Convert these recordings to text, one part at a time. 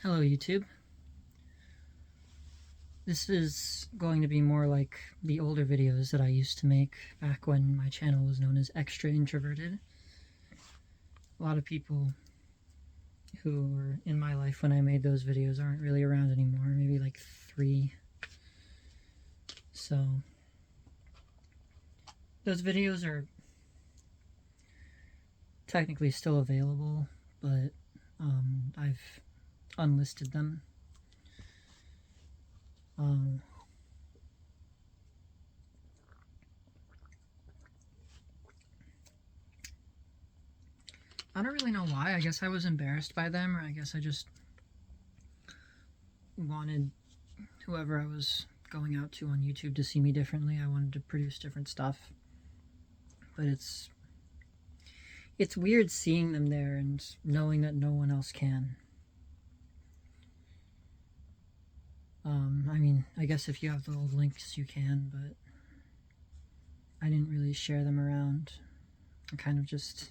Hello YouTube. This is going to be more like the older videos that I used to make back when my channel was known as Extra Introverted. A lot of people who were in my life when I made those videos aren't really around anymore, maybe like 3. So those videos are technically still available, but I've unlisted them. I don't really know why. I guess I was embarrassed by them, or I guess I just wanted whoever I was going out to on YouTube to see me differently. I wanted to produce different stuff. But it's weird seeing them there and knowing that no one else can. I mean, I guess if you have the old links you can, but I didn't really share them around. I kind of just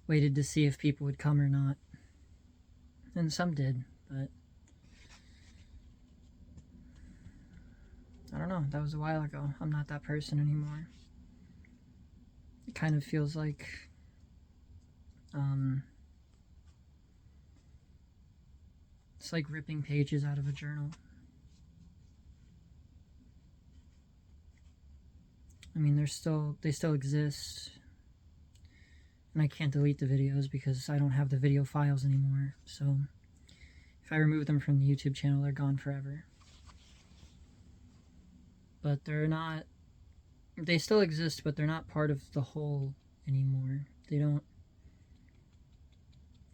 waited to see if people would come or not. And some did, but I don't know, that was a while ago. I'm not that person anymore. It kind of feels like it's like ripping pages out of a journal. I mean, they still exist, and I can't delete the videos because I don't have the video files anymore. So if I remove them from the YouTube channel, they're gone forever. But they still exist, but they're not part of the whole anymore. They don't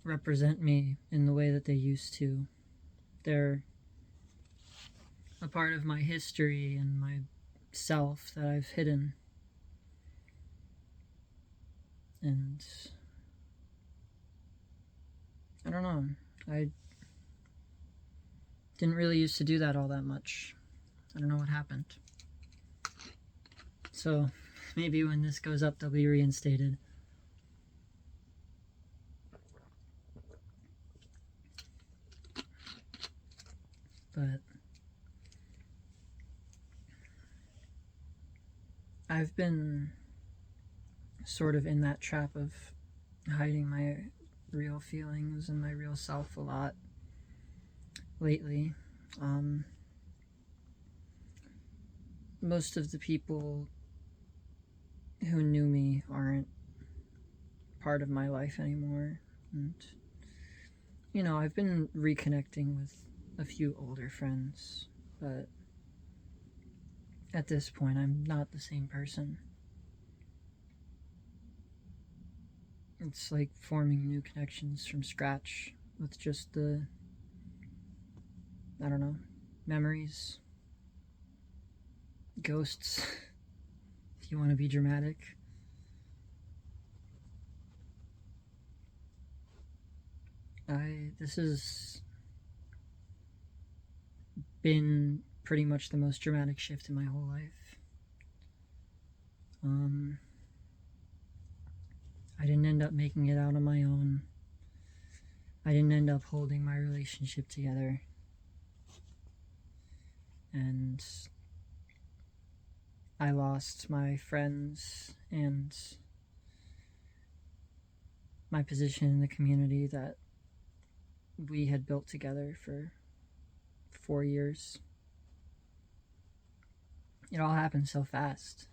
represent me in the way that they used to. They're a part of my history and my self that I've hidden. And I don't know, I didn't really used to do that all that much. I don't know what happened. So maybe when this goes up, they'll be reinstated. But I've been sort of in that trap of hiding my real feelings and my real self a lot lately. Most of the people who knew me aren't part of my life anymore, and you know, I've been reconnecting with a few older friends, but at this point I'm not the same person. It's like forming new connections from scratch with just the, I don't know, memories, ghosts, if you want to be dramatic. This has been pretty much the most dramatic shift in my whole life. I didn't end up making it out on my own. I didn't end up holding my relationship together. And I lost my friends and my position in the community that we had built together for 4 years. It all happened so fast.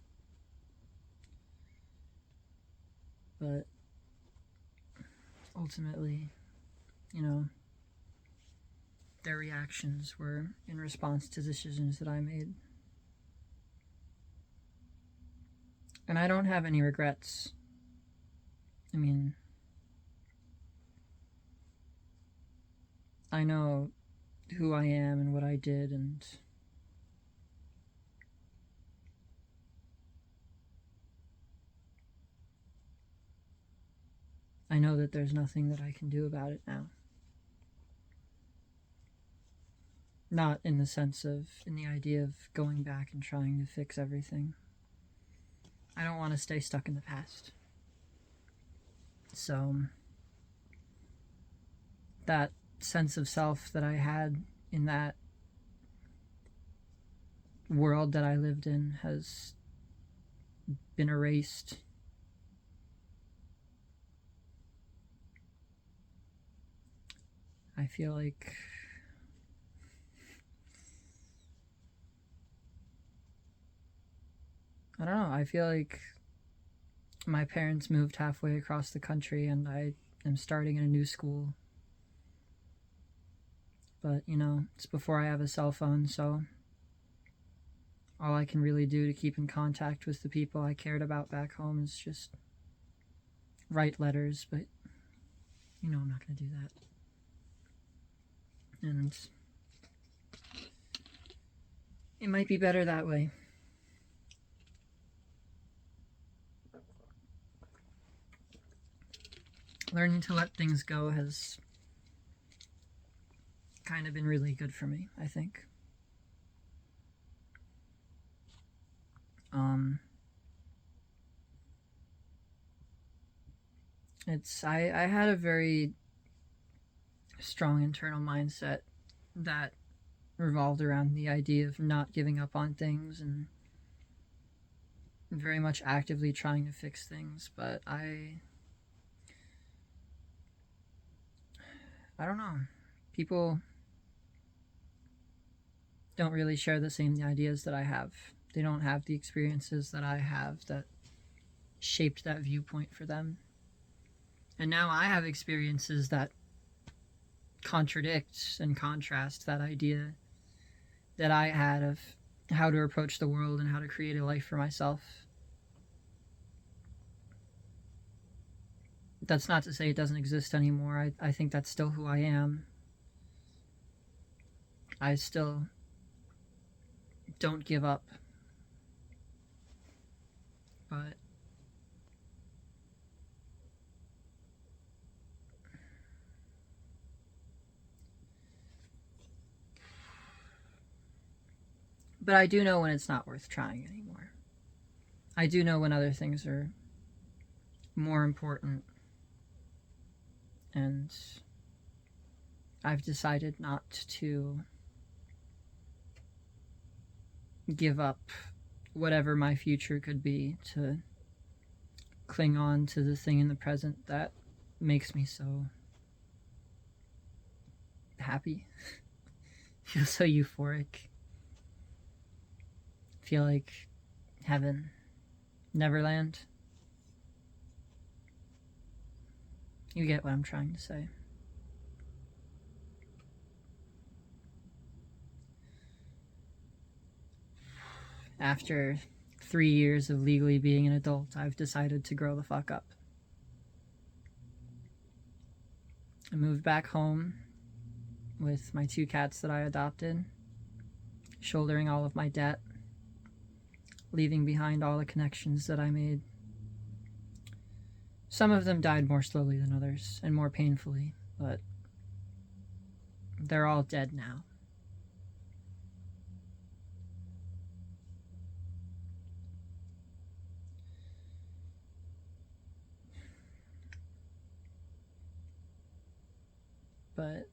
But ultimately, you know, their reactions were in response to decisions that I made. And I don't have any regrets. I mean, I know who I am and what I did, and I know that there's nothing that I can do about it now. Not in the sense of, in the idea of going back and trying to fix everything. I don't want to stay stuck in the past. So that sense of self that I had in that world that I lived in has been erased. I feel like I don't know. I feel like my parents moved halfway across the country and I am starting in a new school. But, it's before I have a cell phone, so all I can really do to keep in contact with the people I cared about back home is just write letters, but, I'm not going to do that. And it might be better that way. Learning to let things go has kind of been really good for me, I think. I had a very strong internal mindset that revolved around the idea of not giving up on things and very much actively trying to fix things, but I don't know. People don't really share the same ideas that I have. They don't have the experiences that I have that shaped that viewpoint for them. And now I have experiences that contradict and contrast that idea that I had of how to approach the world and how to create a life for myself. That's not to say it doesn't exist anymore. I think that's still who I am. I still don't give up. But I do know when it's not worth trying anymore. I do know when other things are more important. And I've decided not to give up whatever my future could be to cling on to the thing in the present that makes me so happy. Feel so euphoric. Feel like heaven. Neverland. You get what I'm trying to say. After 3 years of legally being an adult, I've decided to grow the fuck up. I moved back home with my 2 cats that I adopted, shouldering all of my debt, leaving behind all the connections that I made. Some of them died more slowly than others, and more painfully, but they're all dead now. But,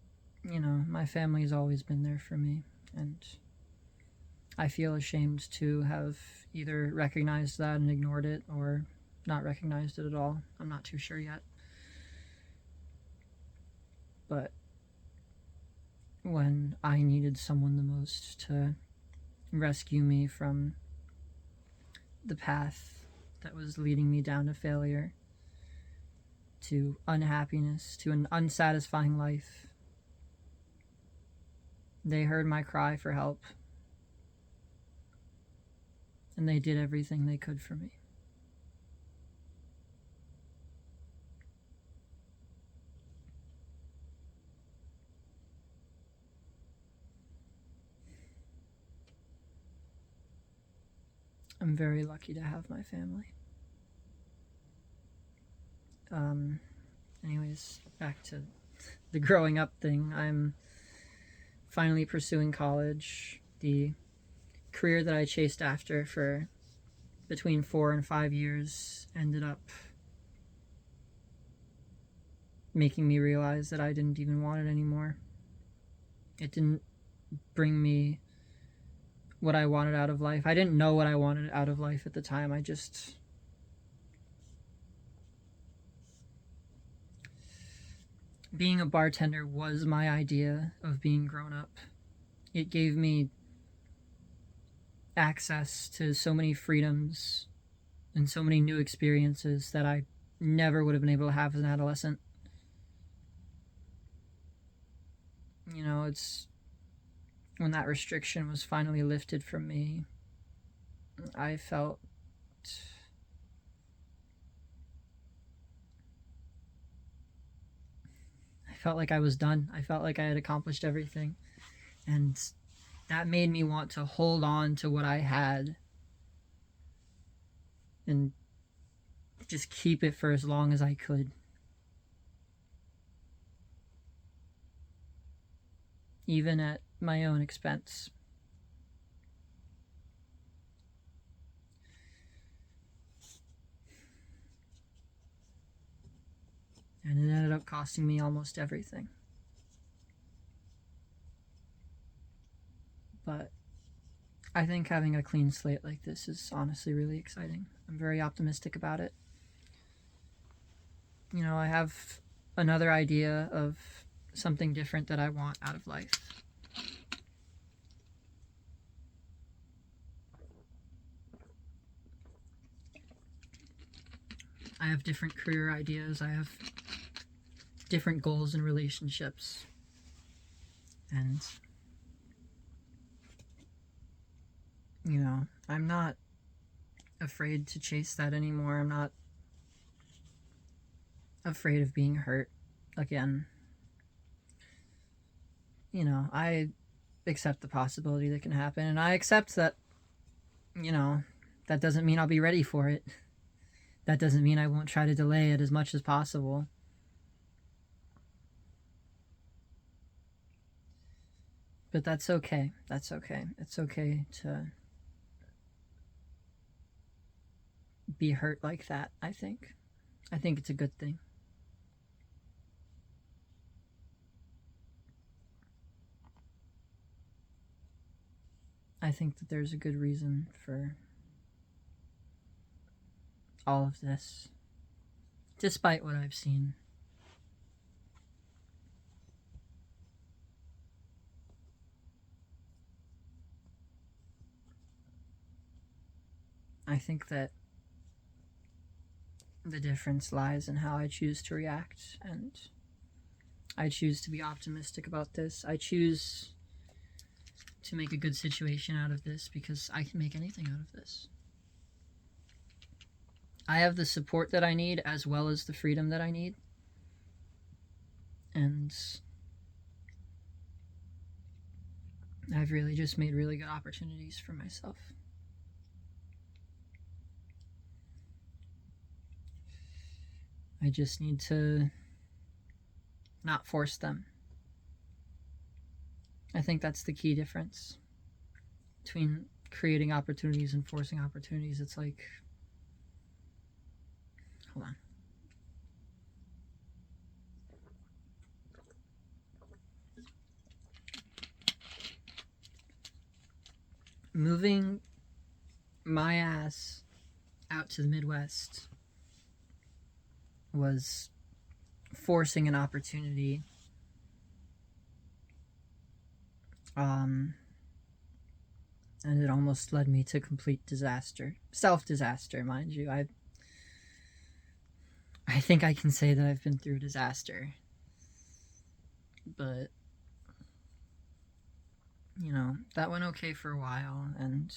my family's always been there for me, and I feel ashamed to have either recognized that and ignored it, or not recognized it at all. I'm not too sure yet. But when I needed someone the most to rescue me from the path that was leading me down to failure, to unhappiness, to an unsatisfying life, they heard my cry for help, and they did everything they could for me. I'm very lucky to have my family. Anyways, back to the growing up thing. I'm finally pursuing college. The career that I chased after for between 4 and 5 years ended up making me realize that I didn't even want it anymore. It didn't bring me what I wanted out of life. I didn't know what I wanted out of life at the time. Being a bartender was my idea of being grown up. It gave me access to so many freedoms and so many new experiences that I never would have been able to have as an adolescent. You know, it's when that restriction was finally lifted from me, I felt like I was done. I felt like I had accomplished everything. And that made me want to hold on to what I had and just keep it for as long as I could. Even at my own expense. And it ended up costing me almost everything. But I think having a clean slate like this is honestly really exciting. I'm very optimistic about it. You know, I have another idea of something different that I want out of life. I have different career ideas. I have different goals in relationships. And, you know, I'm not afraid to chase that anymore. I'm not afraid of being hurt again. You know, I accept the possibility that can happen, and I accept that, you know, that doesn't mean I'll be ready for it. That doesn't mean I won't try to delay it as much as possible. But that's okay. That's okay. It's okay to be hurt like that, I think. I think it's a good thing. I think that there's a good reason for all of this, despite what I've seen. I think that the difference lies in how I choose to react, and I choose to be optimistic about this. I choose to make a good situation out of this because I can make anything out of this. I have the support that I need as well as the freedom that I need. And I've really just made really good opportunities for myself. I just need to not force them. I think that's the key difference between creating opportunities and forcing opportunities. It's like, hold on. Moving my ass out to the Midwest was forcing an opportunity. And it almost led me to complete disaster. Self-disaster, mind you. I think I can say that I've been through disaster. But, you know, that went okay for a while, and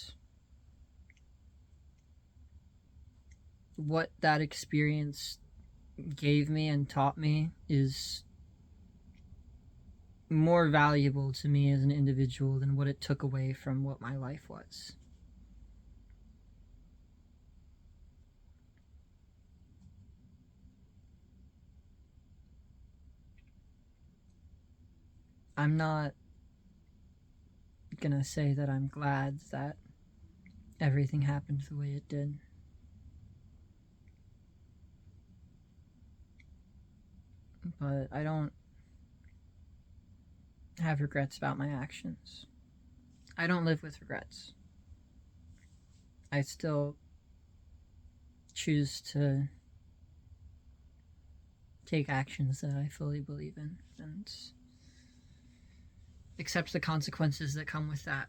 what that experience gave me and taught me is more valuable to me as an individual than what it took away from what my life was. I'm not gonna say that I'm glad that everything happened the way it did. but I don't have regrets about my actions. I don't live with regrets. I still choose to take actions that I fully believe in and accept the consequences that come with that.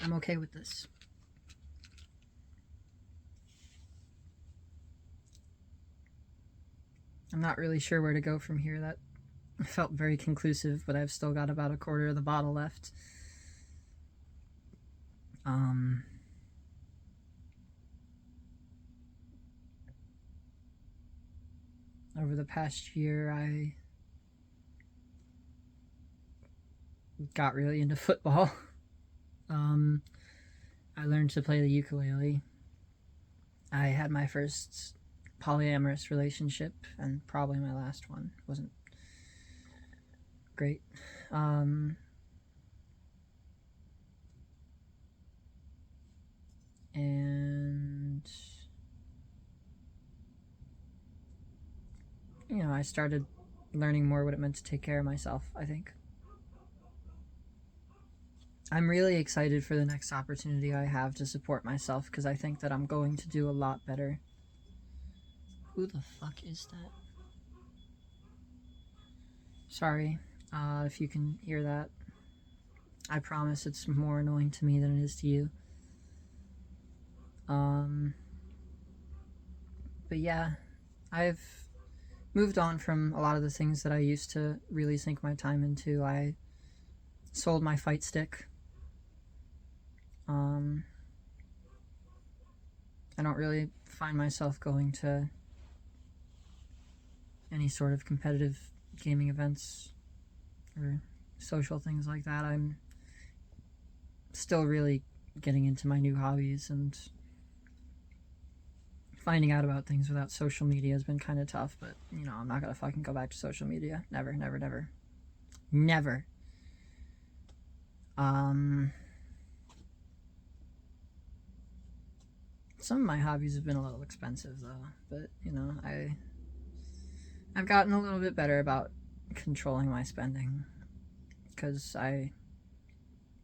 I'm okay with this. I'm not really sure where to go from here. That felt very conclusive, but I've still got about a quarter of the bottle left. Over the past year, I got really into football. I learned to play the ukulele. I had my first polyamorous relationship, and probably my last one. Wasn't great. And I started learning more what it meant to take care of myself, I think. I'm really excited for the next opportunity I have to support myself, because I think that I'm going to do a lot better. Who the fuck is that? Sorry, if you can hear that. I promise it's more annoying to me than it is to you. But yeah, I've moved on from a lot of the things that I used to really sink my time into. I sold my fight stick. I don't really find myself going to any sort of competitive gaming events or social things like that. I'm still really getting into my new hobbies, and finding out about things without social media has been kind of tough, but I'm not gonna fucking go back to social media. Never, never, never. Never. Some of my hobbies have been a little expensive though, but I've gotten a little bit better about controlling my spending, because I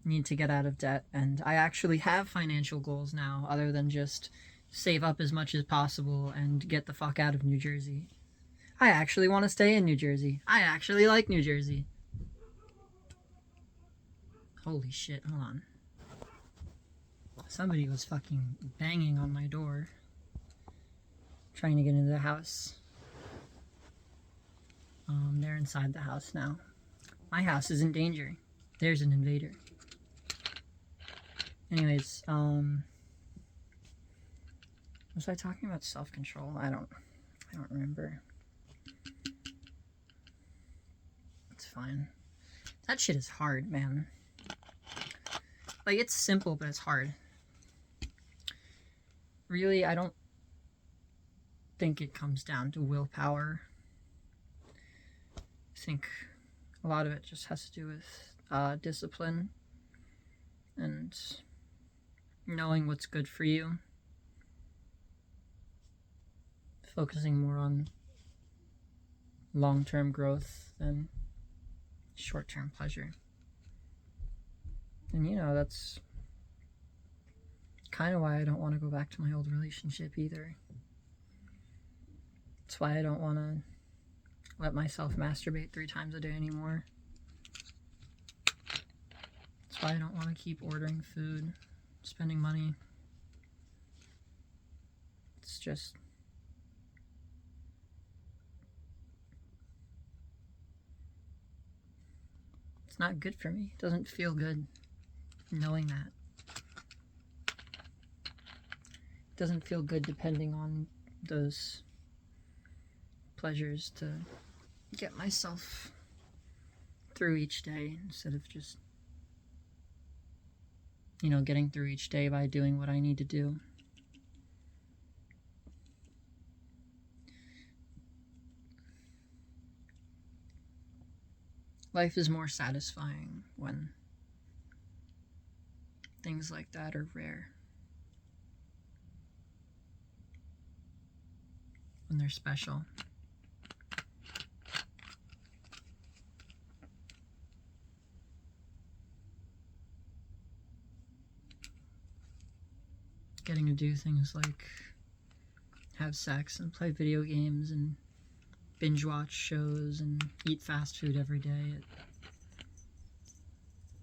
need to get out of debt, and I actually have financial goals now other than just save up as much as possible and get the fuck out of New Jersey. I actually want to stay in New Jersey. I actually like New Jersey. Holy shit, hold on. Somebody was fucking banging on my door, trying to get into the house. They're inside the house now. My house is in danger. There's an invader. Anyways, was I talking about self-control? I don't remember. It's fine. That shit is hard, man. Like, it's simple, but it's hard. Really, I don't think it comes down to willpower. I think a lot of it just has to do with discipline and knowing what's good for you. Focusing more on long-term growth than short-term pleasure. And that's kind of why I don't want to go back to my old relationship either. That's why I don't want to let myself masturbate 3 times a day anymore. That's why I don't want to keep ordering food, spending money. It's just... it's not good for me. It doesn't feel good knowing that. doesn't feel good depending on those pleasures to get myself through each day instead of just, getting through each day by doing what I need to do. Life is more satisfying when things like that are rare. When they're special. Getting to do things like have sex and play video games and binge watch shows and eat fast food every day, it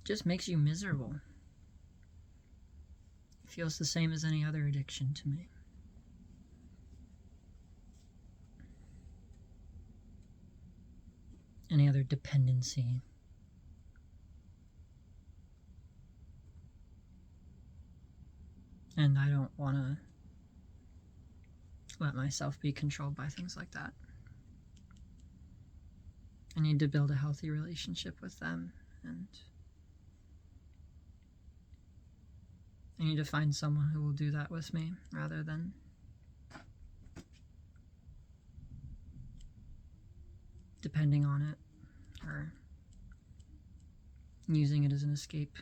just makes you miserable. It feels the same as any other addiction to me. Any other dependency. And I don't want to let myself be controlled by things like that. I need to build a healthy relationship with them, and I need to find someone who will do that with me rather than depending on it or using it as an escape.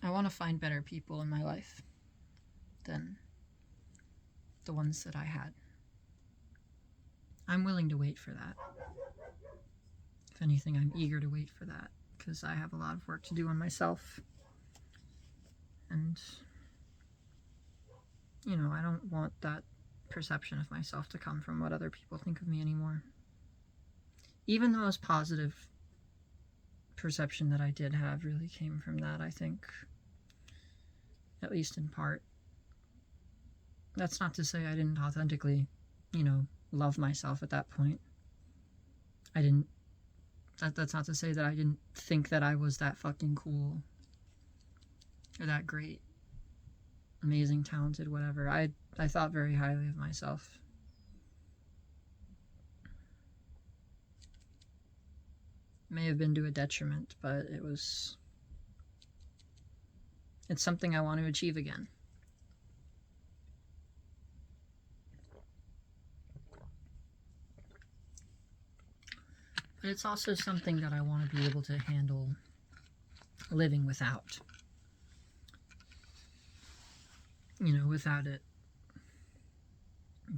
I want to find better people in my life than the ones that I had. I'm willing to wait for that. If anything, I'm eager to wait for that because I have a lot of work to do on myself. And, I don't want that perception of myself to come from what other people think of me anymore. Even the most positive perception that I did have really came from that, I think. At least in part. That's not to say I didn't authentically, love myself at that point. That's not to say that I didn't think that I was that fucking cool. Or that great. Amazing, talented, whatever. I thought very highly of myself. May have been to a detriment, but it's something I want to achieve again. But it's also something that I want to be able to handle living without. Without it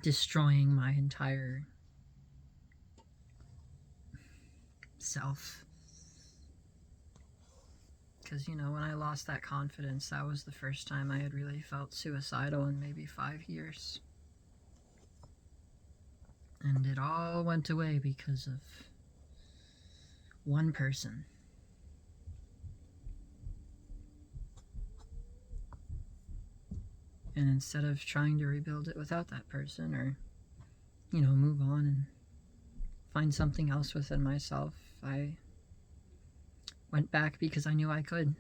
destroying my entire self. Because, when I lost that confidence, that was the first time I had really felt suicidal in maybe 5 years. And it all went away because of one person. And instead of trying to rebuild it without that person or, move on and find something else within myself, I went back because I knew I could.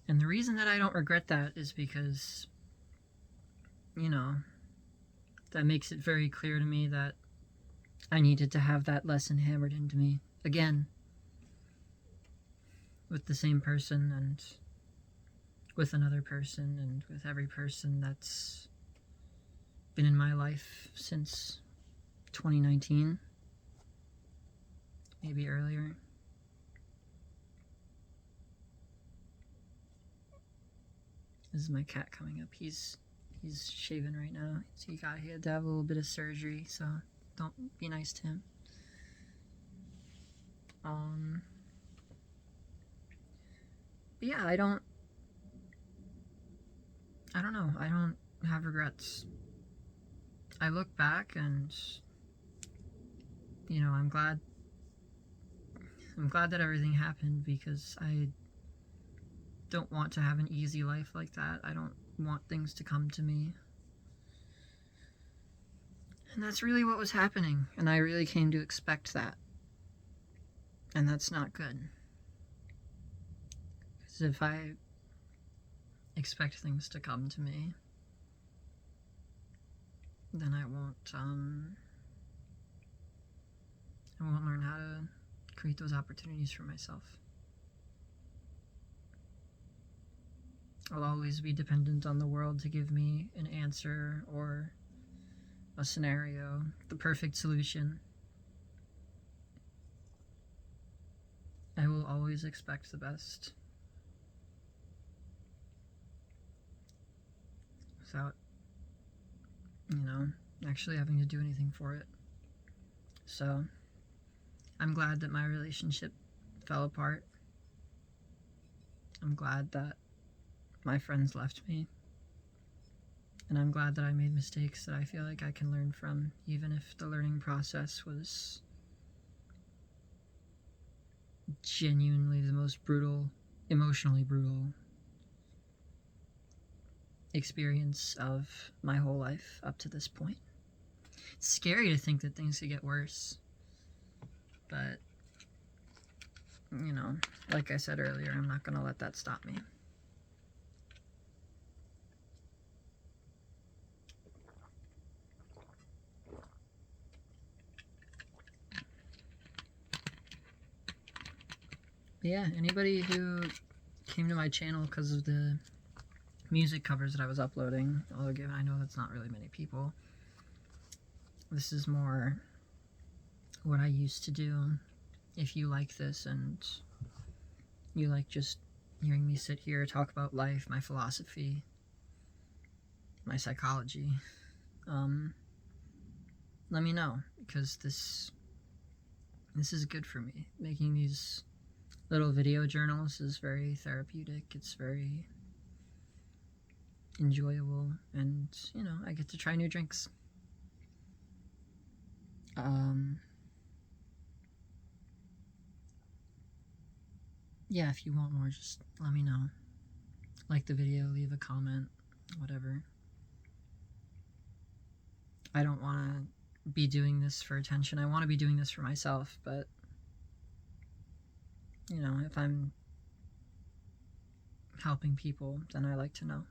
And the reason that I don't regret that is because, that makes it very clear to me that I needed to have that lesson hammered into me again. With the same person and with another person and with every person that's been in my life since 2019, maybe earlier. This is my cat coming up. He's shaving right now. He had to have a little bit of surgery, so don't be nice to him. But yeah, I don't know. I don't have regrets. I look back and, I'm glad that everything happened because I don't want to have an easy life like that. I don't want things to come to me. And that's really what was happening, and I really came to expect that. And that's not good. Because if I expect things to come to me, then I won't learn how to create those opportunities for myself. I'll always be dependent on the world to give me an answer or a scenario, the perfect solution. I will always expect the best without, actually having to do anything for it. So, I'm glad that my relationship fell apart. I'm glad that my friends left me. And I'm glad that I made mistakes that I feel like I can learn from, even if the learning process was genuinely the most brutal, emotionally brutal experience of my whole life up to this point. It's scary to think that things could get worse. But, like I said earlier, I'm not going to let that stop me. Yeah, anybody who came to my channel because of the music covers that I was uploading, although given I know that's not really many people, this is more what I used to do. If you like this and you like just hearing me sit here, talk about life, my philosophy, my psychology, let me know, because this is good for me. Making these little video journals is very therapeutic. It's very enjoyable, and I get to try new drinks. Yeah, if you want more, just let me know. Like the video, leave a comment, whatever. I don't want to be doing this for attention. I want to be doing this for myself, but if I'm helping people, then I like to know.